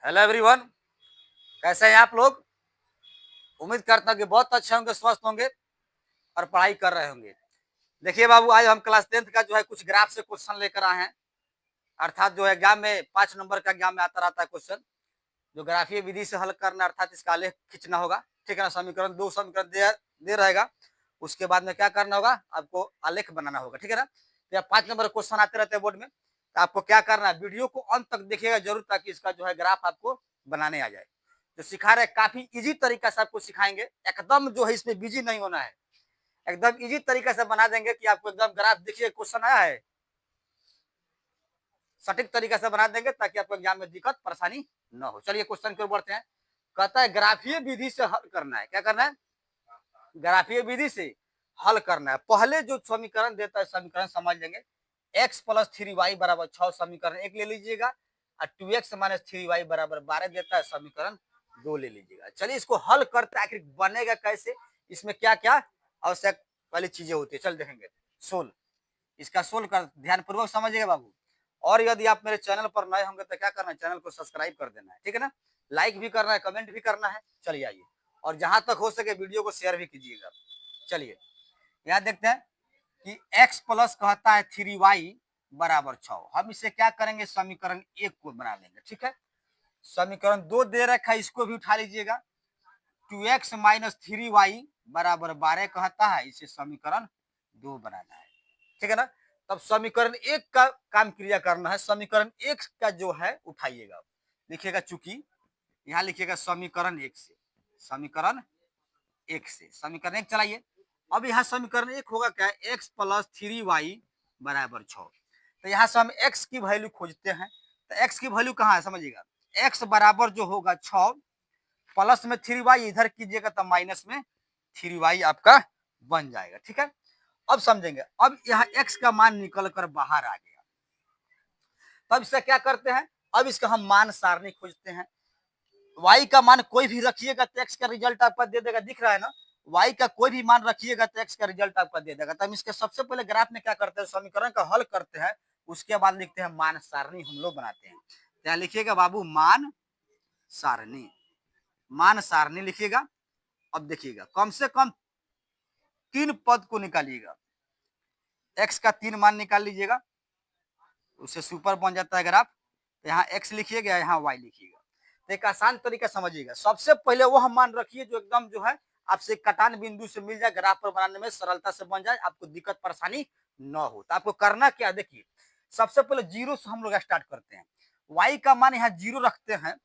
Hello everyone, कैसे हैं आप लोग। उम्मीद करता हूँ कि बहुत अच्छे होंगे, स्वस्थ होंगे और पढ़ाई कर रहे होंगे। देखिए बाबू, आज हम क्लास 10th का जो है कुछ ग्राफ से क्वेश्चन लेकर आए हैं। अर्थात जो है एग्जाम में 5 नंबर का एग्जाम में आता रहता है क्वेश्चन, जो ग्राफीय विधि से हल करना, अर्थात इसका आलेख खींचना होगा। ठीक है ना। समीकरण 2 समीकरण दे रहेगा, उसके बाद में क्या करना होगा, आपको आलेख बनाना होगा। ठीक है ना। तो 5 नंबर क्वेश्चन आते रहते हैं बोर्ड में, तो आपको क्या करना है, वीडियो को अंत तक देखिएगा जरूर, ताकि इसका जो है ग्राफ आपको बनाने आ जाए। जो सिखा रहे काफी इजी तरीका से आपको सिखाएंगे, एकदम जो है इसमें बिजी नहीं होना है, एकदम इजी तरीके से बना देंगे कि आपको एकदम ग्राफ देखिए, क्वेश्चन आया है सटीक तरीके से बना देंगे, ताकि आपको एग्जाम में दिक्कत परेशानी न हो। चलिए क्वेश्चन की ओर बढ़ते हैं। कहता है ग्राफीय विधि से हल करना है। क्या करना है, ग्राफीय विधि से हल करना है। पहले जो समीकरण देता है समीकरण समझ लेंगे। x + 3y = 6 समीकरण 1 ले लीजिएगा, और 2x - 3y = 12 देता है समीकरण 2 ले लीजिएगा। चलिए इसको हल करते आखिर बनेगा कैसे, इसमें क्या क्या आवश्यक वाली चीजें होती है, चल देखेंगे। सोल्व, इसका सोल्व कर ध्यान पूर्वक समझिएगा बाबू। और यदि आप मेरे चैनल पर नए होंगे तो क्या करना है, चैनल को सब्सक्राइब कर देना है। ठीक है ना। लाइक भी करना है, कमेंट भी करना है। चलिए आइए, और जहां तक हो सके वीडियो को शेयर भी कीजिएगा। चलिए यहाँ देखते हैं कि x प्लस कहता है 3y = 6। हम इसे क्या करेंगे, समीकरण 1 को बना लेंगे। ठीक है। समीकरण 2 दे रखा है, इसको भी उठा लीजिएगा। 2x - 3y = 12 कहता है, इसे समीकरण 2 बनाना है। ठीक है ना। तब समीकरण 1 का काम क्रिया करना है। समीकरण 1 का जो है उठाइएगा, लिखिएगा, चूंकि यहाँ लिखिएगा समीकरण 1 से, समीकरण 1 से समीकरण 1 चलाइए। अब यहाँ समीकरण 1 होगा क्या, x + 3y = 6। तो यहाँ से हम x की वैल्यू खोजते हैं। तो x की वैल्यू कहाँ है समझिएगा, x बराबर जो होगा 6 प्लस में 3y इधर कीजिएगा, तो माइनस में 3y आपका बन जाएगा। ठीक है। अब समझेंगे, अब यहाँ x का मान निकल कर बाहर आ गया। तब इससे क्या करते हैं, अब इसका हम मान सारणी खोजते हैं। y का मान कोई भी रखिएगा तो x का रिजल्ट आपका दे देगा, दिख रहा है ना। y का कोई भी मान रखिएगा तो x का रिजल्ट आपका दे देगा। तो हम इसके सबसे पहले ग्राफ में क्या करते हैं, समीकरण का हल करते हैं, उसके बाद लिखते हैं मान सारणी हम लोग बनाते हैं। क्या लिखिएगा बाबू, मान सारणी, मान सारणी लिखिएगा। अब देखिएगा, कम से कम 3 पद को निकालिएगा। x का 3 मान निकाल लीजिएगा, उससे सुपर बन जाता है ग्राफ। तो यहाँ x लिखिएगा, यहाँ y लिखिएगा। तो एक आसान तरीका समझिएगा, सबसे पहले वह मान रखिए जो एकदम जो है आपसे कटान बिंदु से मिल जाए, ग्राफ पर बनाने में सरलता से बन जाए, आपको दिक्कत परेशानी न हो। तो आपको करना क्या, देखिए सबसे पहले 0 से हम लोग स्टार्ट करते हैं। y का मान यहाँ 0 रखते हैं।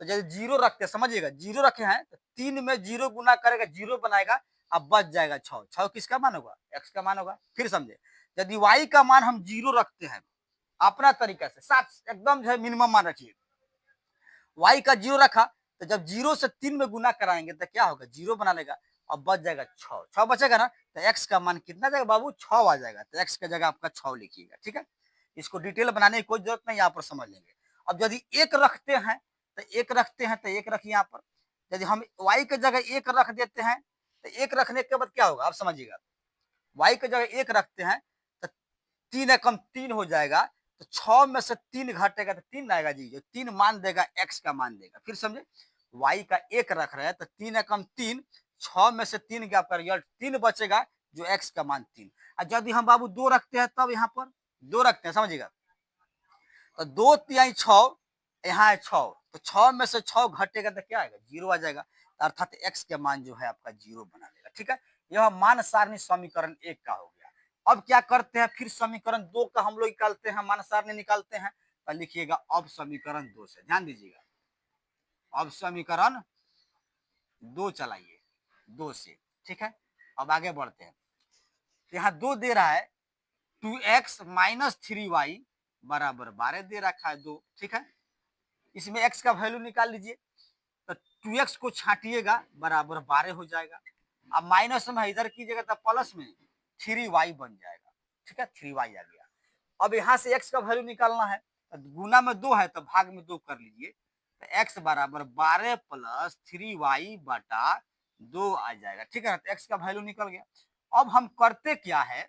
तो जब 0 रखते हैं, समझिएगा 0 रखे हैं तो 3 में 0 गुना करेगा, 0 बनाएगा, अब बच जाएगा 6। 6 किसका मान होगा, x का मान होगा। फिर समझे, यदि y का मान हम 0 रखते हैं, अपना तरीका से साफ एकदम जो है मिनिमम मान रखिए। y का 0 रखा, तो जब 0 से 3 में गुना कराएंगे तो क्या होगा, 0 बना लेगा, अब बच जाएगा 6। 6 बचेगा ना, तो x का मान कितना जाएगा बाबू, 6 आ जाएगा। तो x की जगह आपका 6 लिखिएगा। ठीक है। इसको डिटेल बनाने की कोई जरूरत नहीं, यहाँ पर समझ लेंगे। अब यदि 1 रखते हैं तो 1 रखते हैं तो 1 रखिए यहाँ पर। यदि हम y की जगह 1 रख देते हैं तो 1 रखने के बाद क्या होगा, आप समझिएगा, y की जगह 1 रखते हैं तो 3 एकम 3 हो जाएगा। तो 6 में से 3 घटेगा तो 3 आएगा जी, जो 3 मान देगा x का मान देगा। फिर समझे, y का 1 रख रहे हैं तो 3 एकम 3, 6 में से 3 गया, आपका रिजल्ट 3 बचेगा, जो x का मान 3। और यदि हम बाबू 2 रखते हैं, तब यहाँ पर 2 रखते हैं, समझिएगा, तो 2 तिहाई 6, यहाँ है 6, तो 6 में से 6 घटेगा तो क्या आएगा, 0 आ जाएगा। अर्थात x के मान जो है आपका 0 बना लेगा। ठीक है। यह मान सारणी समीकरण 1 का हो गया। अब क्या करते हैं, फिर समीकरण 2 का हम लोग निकालते हैं, मान सारणी निकालते हैं। तो लिखिएगा अब समीकरण 2 से, ध्यान दीजिएगा, अब समीकरण 2 चलाइए, 2 से। ठीक है। अब आगे बढ़ते हैं। तो यहाँ 2 दे रहा है, 2x - 3y = 12 दे रखा है 2। ठीक है। इसमें x का वैल्यू निकाल लीजिए, तो 2x को छाटिएगा, बराबर 12 हो जाएगा। अब माइनस में इधर कीजिएगा तो प्लस में 3y बन जाएगा। ठीक है, 3y आ गया। अब यहाँ से x का वैल्यू निकालना है, तो गुना में 2 है तो भाग में 2 कर लीजिए, तो x बराबर 12 + 3y बटा 2 आ जाएगा। ठीक है ना, तो x का वैल्यू निकल गया। अब हम करते क्या है,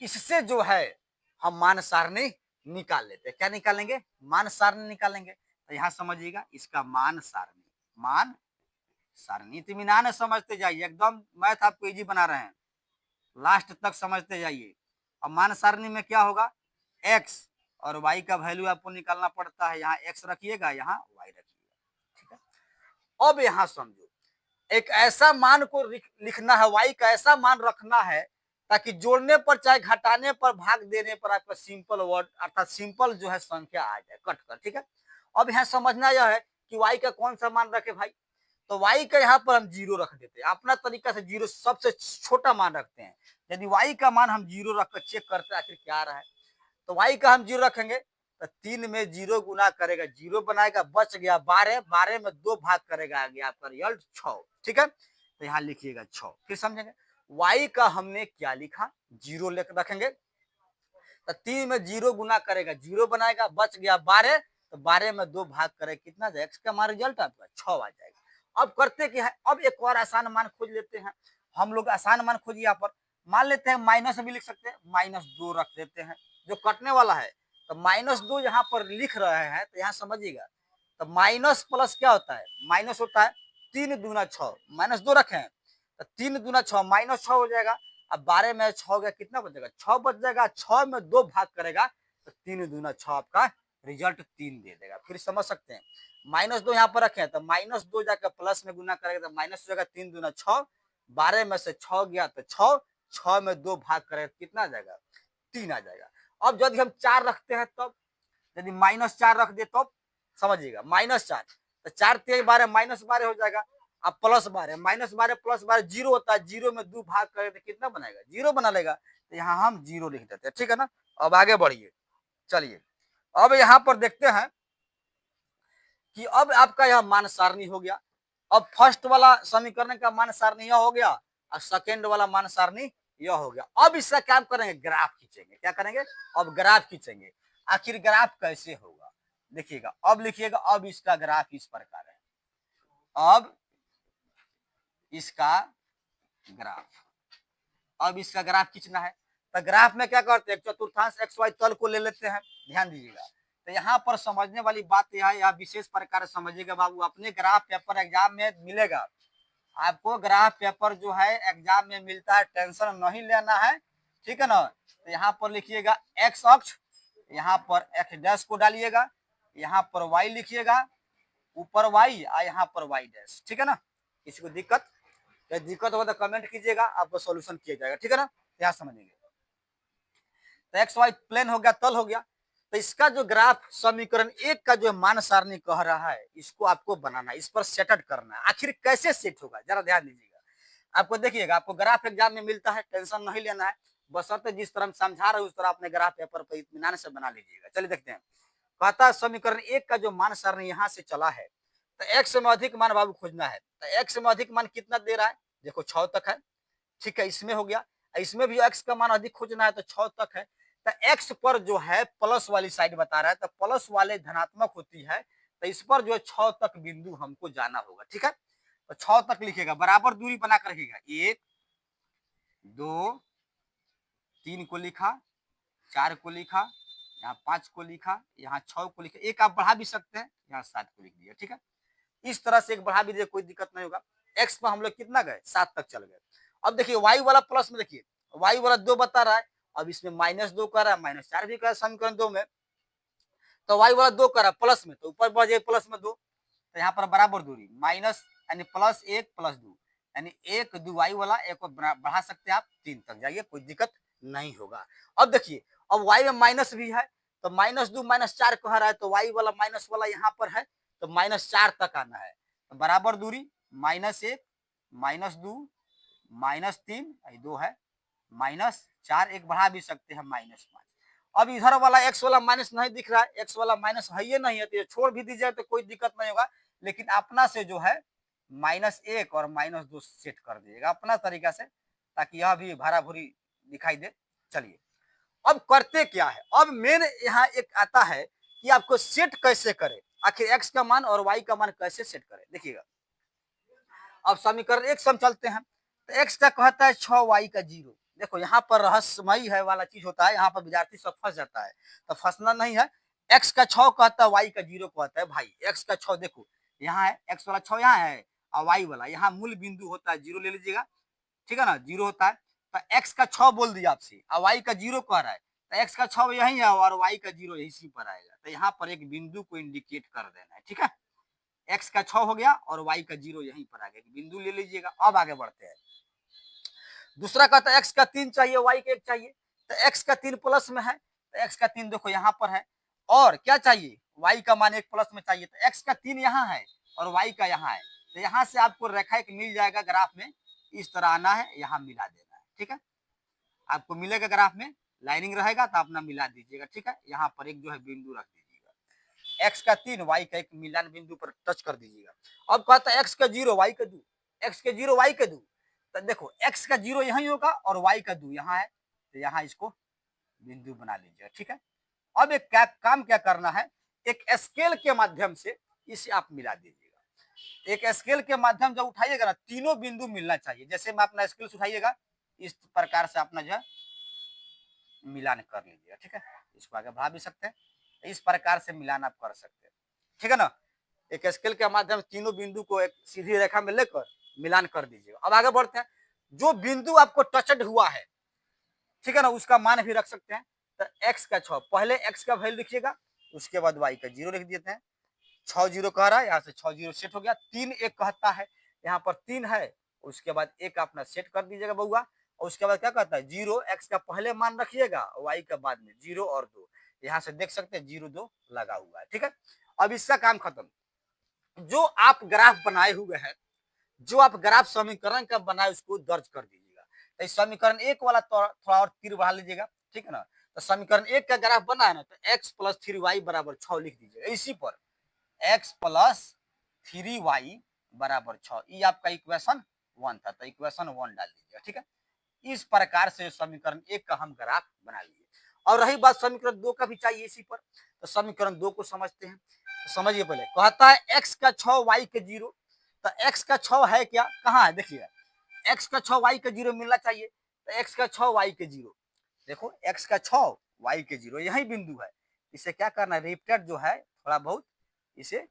इससे जो है हम मान सारणी निकाल लेते हैं। क्या निकालेंगे? मान सारणी निकालेंगे। तो यहाँ समझिएगा इसका मान सारणी, मान सारणी। इत्मीनान समझते जाइए, एकदम मैथ आपको इजी बना रहे हैं, लास्ट तक समझते जाइए। अब मान सारणी में क्या होगा? x और y का वैल्यू आपको निकालना पड़ता है। यहाँ x रखिएगा, यहाँ y रखिएगा, ठीक है। अब यहाँ समझो, एक ऐसा मान को लिखना है, y का ऐसा मान रखना है ताकि जोड़ने पर चाहे घटाने पर भाग देने पर आपका सिंपल वर्ड अर्थात सिंपल जो है संख्या आ जाए कट कर, ठीक है। अब यहाँ समझना यह है कि y का कौन सा मान रखे भाई, तो y का यहाँ पर हम 0 रख देते हैं। अपना तरीका से 0 सबसे छोटा मान रखते हैं। यदि y का मान हम 0 रख कर चेक करते हैं आखिर क्या आ रहा है, तो y का हम 0 रखेंगे तो 3 में 0 गुना करेगा 0 बनाएगा, बच गया 12, 12 में 2 भाग करेगा, आ गया आपका रिजल्ट 6, ठीक है। तो यहाँ लिखिएगा 6, फिर समझेंगे y का हमने क्या लिखा, 0 रखेंगे तो 3 में 0 गुना करेगा 0 बनाएगा, बच गया 12, तो 12 में 2 भाग करेगा, कितना जाएगा x का हमारा रिजल्ट आपका 6 आ जाएगा। अब करते क्या है, अब एक और आसान मान खोज लेते हैं हम लोग। आसान मान खोजिए, यहाँ पर मान लेते हैं माइनस भी लिख सकते हैं, -2 रख देते हैं जो कटने वाला है। तो -2 यहाँ पर लिख रहे हैं तो यहाँ समझिएगा, तो माइनस प्लस क्या होता है, माइनस होता है 3 दूना 6, -2 रखे हैं तो 3 दूना 6 -6 हो जाएगा। अब 12 में 6 हो गया, कितना बचेगा 6 बच जाएगा, 6 में 2 भाग करेगा तो 3 दूना 6 आपका रिजल्ट 3 दे देगा। फिर समझ सकते हैं, -2 यहाँ पर रखे तो -2 जाकर प्लस में गुना करेगा तो माइनस हो जाएगा 3 दूना 6, 12 में से 6 गया तो 6, 6 में 2 भाग करेगा कितना आ जाएगा 3 आ जाएगा। अब यदि हम 4 रखते हैं तब, यदि -4 रख दे तब समझिएगा, -4 तो 4 3 12 -12 हो जाएगा। अब +12, -12 +12 0 होता है, 0 में 2 भाग करें तो कितना बनाएगा 0 बना लेगा। तो यहाँ हम 0 लिख देते हैं, ठीक है ना। अब आगे बढ़िए, चलिए अब यहाँ पर देखते हैं कि अब आपका यह मान सारणी हो गया। अब फर्स्ट वाला समीकरण का मान सारणी यह हो गया और सेकेंड वाला मान सारणी यह हो गया। अब इसका क्या करेंगे, ग्राफ खींचेंगे। क्या करेंगे, अब ग्राफ खींचेंगे। आखिर ग्राफ कैसे होगा देखिएगा, अब लिखिएगा, अब इसका ग्राफ इस प्रकार है। अब इसका ग्राफ, अब इसका ग्राफ खींचना है तो ग्राफ में क्या करते हैं, चतुर्थांश एक्स वाई तल को ले लेते हैं, ध्यान दीजिएगा। तो यहाँ पर समझने वाली बात यह है, यह विशेष प्रकार समझिएगा बाबू, अपने ग्राफ पेपर एग्जाम में मिलेगा आपको। ग्राफ पेपर जो है एग्जाम में मिलता है, टेंशन नहीं लेना है, ठीक है ना। तो यहाँ पर लिखिएगा एक्स अक्ष, यहाँ पर एक्स डैश को डालिएगा, यहाँ पर वाई लिखिएगा, ऊपर वाई और यहाँ पर वाई डैश, ठीक है ना। किसी को दिक्कत दिक्कत हो तो कमेंट कीजिएगा, आपको सॉल्यूशन किया जाएगा, ठीक है ना। यहाँ समझेंगे तो एक्स वाई प्लेन हो गया, तल हो गया। तो इसका जो ग्राफ समीकरण 1 का जो मान सारणी कह रहा है, इसको आपको बनाना है, इस पर सेटअप करना है। आखिर कैसे सेट होगा जरा ध्यान दीजिएगा। आपको देखिएगा, आपको ग्राफ एग्जाम में मिलता है, टेंशन नहीं लेना है, बशर्ते जिस तरह समझा रहे उस तरह अपने ग्राफ पेपर पर इत्मीनान से बना लीजिएगा। चलिए देखते हैं, कहता है समीकरण 1 का जो मान सारणी यहाँ से चला है, तो एक्स में अधिक मान बाबू खोजना है। तो एक्स में अधिक मान कितना दे रहा है, देखो 6 तक है, ठीक है, इसमें हो गया। इसमें भी एक्स का मान अधिक खोजना है तो 6 तक है। तो एक्स पर जो है प्लस वाली साइड बता रहा है, तो प्लस वाले धनात्मक होती है, तो इस पर जो है 6 तक बिंदु हमको जाना होगा, ठीक है। तो 6 तक लिखेगा, बराबर दूरी बना कर रखिएगा, 1 2 3 को लिखा, 4 को लिखा, यहाँ 5 को लिखा, यहाँ 6 को लिखा, एक आप बढ़ा भी सकते हैं, यहाँ 7 को लिख दिया, ठीक है। इस तरह से एक बढ़ा भी दिए, कोई दिक्कत नहीं होगा। एक्स पर हम लोग कितना गए, 7 तक चल गए। अब देखिए वाई वाला प्लस में, देखिए वाई वाला 2 बता रहा है, अब इसमें -2 कर रहा है, -4 भी कर रहा है समीकरण 2 में। तो वाई वाला 2 कर रहा है प्लस में, तो ऊपर बढ़ जाए प्लस में 2, तो यहाँ पर बराबर दूरी माइनस यानी +1 +2 यानी 1 2 वाई वाला, एक और बढ़ा सकते हैं आप 3 तक जाइए, कोई दिक्कत नहीं होगा। अब देखिए, अब वाई में माइनस भी है, तो -2 -4 कह रहा है, तो वाई वाला माइनस वाला यहाँ पर है, तो -4 तक आना है। तो बराबर दूरी -1 -2 -3 2 है, -4, एक बढ़ा भी सकते हैं -5। अब इधर वाला एक्स वाला माइनस नहीं दिख रहा है, एक्स वाला माइनस है ये नहीं है, तो ये छोड़ भी दीजिए तो कोई दिक्कत नहीं होगा। लेकिन अपना से जो है -1 और -2 सेट कर दीजिएगा अपना तरीका से, ताकि यह भी भरा भूरी दिखाई दे। चलिए अब करते क्या है, अब मेन यहाँ एक आता है कि आपको सेट कैसे करें, आखिर एक्स का मान और वाई का मान कैसे सेट करें। देखिएगा, अब समीकरण 1 से हम चलते हैं, तो एक्स का कहता है 6 वाई का 0, देखो यहाँ पर रहस्यमयी है वाला चीज होता है, यहाँ पर विद्यार्थी सब फंस जाता है, तो फंसना नहीं है। एक्स का 6 कहता है, वाई का 0 कहता है। भाई एक्स का 6 देखो यहाँ है, एक्स वाला 6 यहाँ है और वाई वाला यहाँ मूल बिंदु होता है 0 ले लीजिएगा, ठीक है ना, 0 होता है। तो एक्स का 6 बोल दिया आपसे और वाई का 0 कह रहा है, तो एक्स का 6 यही है और वाई का 0 इसी पर आएगा। तो यहाँ पर एक बिंदु को इंडिकेट कर देना है, ठीक है। एक्स का 6 हो गया और वाई का 0 यहीं पर आ गया, बिंदु ले लीजिएगा। अब आगे बढ़ते हैं। दूसरा कहता है एक्स का 3 चाहिए, वाई का 1 चाहिए। तो एक्स का 3 प्लस में है, तो एक्स का 3 देखो यहाँ पर है, और क्या चाहिए, वाई का मान 1 प्लस में चाहिए। तो एक्स का 3 यहाँ है और वाई का यहाँ है, तो यहाँ से आपको रेखा एक मिल जाएगा ग्राफ में, इस तरह आना है, यहाँ मिला देना है, ठीक है। आपको मिलेगा ग्राफ में लाइनिंग रहेगा तो अपना मिला दीजिएगा, ठीक है। यहाँ पर एक जो है बिंदु रख दीजिएगा, एक्स का 3 वाई का 1 मिलान बिंदु पर टच कर दीजिएगा। अब कहता है एक्स का 0 वाई का 2, एक्स के 0 वाई का 2। तो देखो एक्स का 0 यहीं होगा और वाई का 2 यहाँ है, तो यहाँ इसको बिंदु बना लीजिएगा, ठीक है। अब एक काम क्या करना है, एक स्केल के माध्यम से इसे आप मिला दीजिएगा। एक स्केल के माध्यम जब उठाइएगा ना, तीनों बिंदु मिलना चाहिए। जैसे मैं अपना स्केल उठाइएगा, इस प्रकार से अपना जो है मिलान कर लीजिएगा, ठीक है। इसको आगे बढ़ा भी सकते हैं, इस प्रकार से मिलान आप कर सकते हैं, ठीक है ना। एक स्केल के माध्यम से तीनों बिंदु को एक सीधी रेखा में लेकर मिलान कर दीजिएगा। अब आगे बढ़ते हैं। जो बिंदु आपको टचड हुआ है, ठीक है ना, उसका मान भी रख सकते हैं। तो एक्स का 6, पहले एक्स का वैल्यू लिखिएगा, उसके बाद वाई का 0 लिख देते हैं। 6 0 कह रहा है, यहाँ से 6 0 सेट हो गया। 3 1 कहता है, यहाँ पर 3 है, उसके बाद 1 अपना सेट कर दीजिएगा बउआ। और उसके बाद क्या कहता है 0, एक्स का पहले मान रखिएगा, वाई का बाद में 0 और 2, यहाँ से देख सकते हैं 0 2 लगा हुआ है, ठीक है। अब इसका काम खत्म। जो आप ग्राफ बनाए हुए हैं, जो आप ग्राफ समीकरण का बनाए उसको दर्ज कर दीजिएगा। तो समीकरण 1 वाला थोड़ा और तीर बढ़ा लीजिएगा, ठीक है ना। तो समीकरण 1 का ग्राफ बना है ना, तो x प्लस 3y बराबर 6 लिख दीजिएगा। इसी पर x प्लस 3y बराबर 6, ये आपका इक्वेशन 1 था, तो इक्वेशन 1 डाल दीजिएगा, ठीक है। इस प्रकार से समीकरण 1 का हम ग्राफ बना लिए। और रही बात समीकरण 2 का भी चाहिए इसी पर, तो समीकरण 2 को समझते हैं। तो समझिए पहले, कहता है x का 6 y के 0। तो x का 6 है क्या, कहाँ है देखिएगा, x का 6 y के 0 मिलना चाहिए। तो x का 6 y के 0, देखो x का 6 y के 0 यही बिंदु है। इसे क्या करना है, रिपीटेड जो है थोड़ा बहुत इसे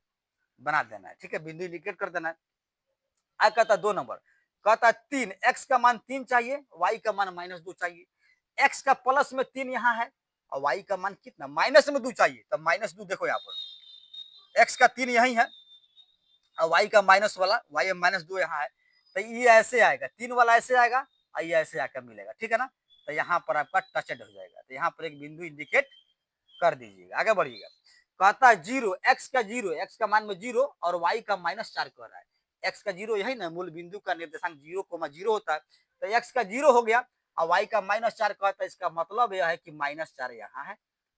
बना देना है, ठीक है, बिंदु इंडिकेट कर देना है। आ कहता 2 नंबर, कहता 3, x का मान 3 चाहिए, y का मान -2 चाहिए। x का प्लस में 3 यहाँ है और y का मान कितना, माइनस में 2 चाहिए। तो -2 देखो यहाँ पर x का 3 यही है और y का माइनस वाला y -2 यहाँ है। तो ये ऐसे आएगा, 3 वाला ऐसे आएगा और ये ऐसे आकर मिलेगा, ठीक है ना। तो यहाँ पर आपका टचड हो जाएगा। तो यहाँ पर एक बिंदु इंडिकेट कर दीजिएगा, आगे बढ़िएगा। कहता है 0, x का 0, x का मान में 0 और y का -4 कह रहा है। x का 0 यही ना, मूल बिंदु का निर्देशांक 0,0 होता है। तो x का 0 हो गया और y का -4 कहता है। इसका मतलब यह है कि -4 यहाँ है,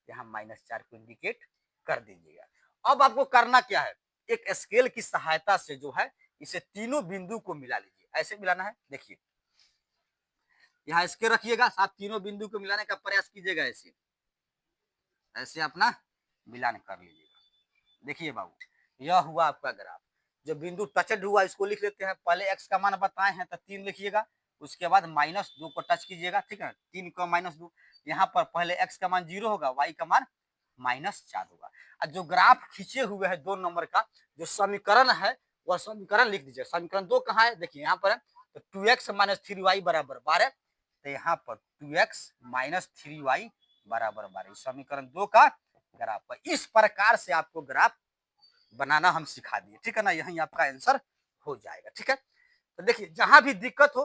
यहाँ -4 को इंडिकेट कर दीजिएगा। अब आपको करना क्या है, एक स्केल की सहायता से जो है इसे तीनों बिंदु को मिला लीजिए। ऐसे मिलाना है, देखिए यहाँ स्केल रखिएगा, साथ तीनों बिंदु को मिलाने का प्रयास कीजिएगा। ऐसे ऐसे अपना मिलान कर लीजिएगा। देखिए बाबू, यह हुआ आपका ग्राफ। जो बिंदु टचड हुआ इसको लिख लेते हैं। पहले x का मान बताए हैं तो 3 लिखिएगा, उसके बाद -2 को टच कीजिएगा, ठीक है। 3 को -2, यहाँ पर पहले x का मान 0 होगा, y का मान -4 होगा। और जो ग्राफ खींचे हुए है 2 नंबर का जो समीकरण है, वह समीकरण लिख दीजिए। समीकरण 2 कहाँ है, देखिए यहाँ पर है। तो 2x - 3y बराबर 12, तो यहाँ पर 2x - 3y बराबर 12, समीकरण 2 का ग्राफ पर। इस प्रकार से आपको ग्राफ बनाना हम सिखा दिए, ठीक है ना। यही आपका आंसर हो जाएगा, ठीक है। तो देखिए जहां भी दिक्कत हो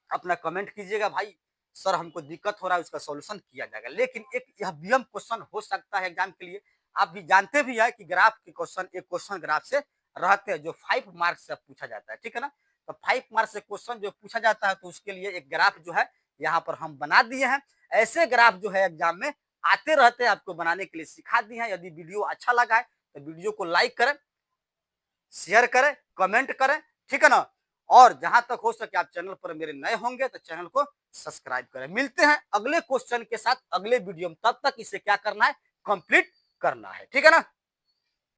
अपना कमेंट कीजिएगा, भाई सर हमको दिक्कत हो रहा है, उसका सॉल्यूशन किया जाएगा। लेकिन एक यह बीएम क्वेश्चन हो सकता है एग्जाम के लिए। आप भी जानते भी है कि ग्राफ के क्वेश्चन, एक क्वेश्चन ग्राफ से रहते हैं जो 5 मार्क्स से पूछा जाता है, ठीक है ना। तो 5 मार्क्स से क्वेश्चन जो पूछा जाता है, तो उसके लिए एक ग्राफ जो है यहाँ पर हम बना दिए हैं। ऐसे ग्राफ जो है एग्जाम में आते रहते हैं, आपको बनाने के लिए सिखा दिए हैं। यदि वीडियो अच्छा लगा है तो वीडियो को लाइक करें, शेयर करें, कमेंट करें, ठीक है ना। और जहां तक हो सके आप चैनल पर मेरे नए होंगे तो चैनल को सब्सक्राइब करें। मिलते हैं अगले क्वेश्चन के साथ अगले वीडियो में, तब तक इसे क्या करना है, कंप्लीट करना है, ठीक है ना।